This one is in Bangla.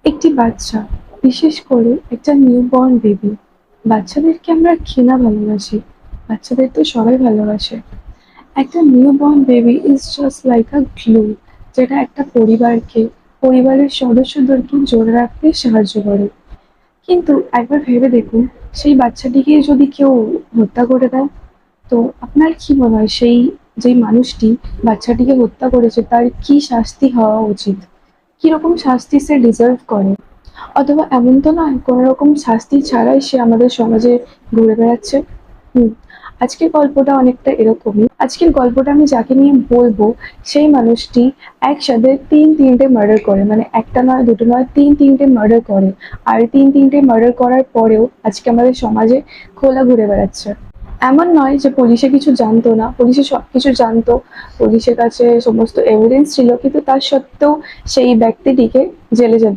একটি বাচ্চা, বিশেষ করে একটা নিউবর্ন বেবি। বাচ্চাদেরকে আমরা ঘৃণা ভালোবাসি, বাচ্চাদের তো সবাই ভালোবাসে। একটা newborn baby is just like a glue, যেটা একটা পরিবারকে, পরিবারের সদস্যদেরকে জোড়া রাখতে সাহায্য করে। কিন্তু একবার ভেবে দেখুন, সেই বাচ্চাটিকে যদি কেউ হত্যা করে দেয়, তো আপনার কি মনে হয় সেই যেই মানুষটি বাচ্চাটিকে হত্যা করেছে তার কি শাস্তি হওয়া উচিত? কিরকম শাস্তি সে ডিজার্ভ করে? অথবা এমন তো নয় কোনো রকম শাস্তি ছাড়াই সে আমাদের সমাজে ঘুরে বেড়াচ্ছে। হুম। আজকের গল্পটা অনেকটা এরকমই। আজকের গল্পটা আমি যাকে নিয়ে বলবো, সেই মানুষটি একসাথে তিনটে মার্ডার করে, মানে একটা নয় দুটো নয় তিনটে মার্ডার করে। আর তিনটে মার্ডার করার পরেও আজকে আমাদের সমাজে খোলা ঘুরে বেড়াচ্ছে। এমন নয় যে পুলিশে কিছু জানতো না, পুলিশে সবকিছু জানতো, পুলিশের কাছে সমস্ত এভিডেন্স ছিল, কিন্তু তার সত্ত্বেও সেই ব্যক্তিটিকে জেলে যেতে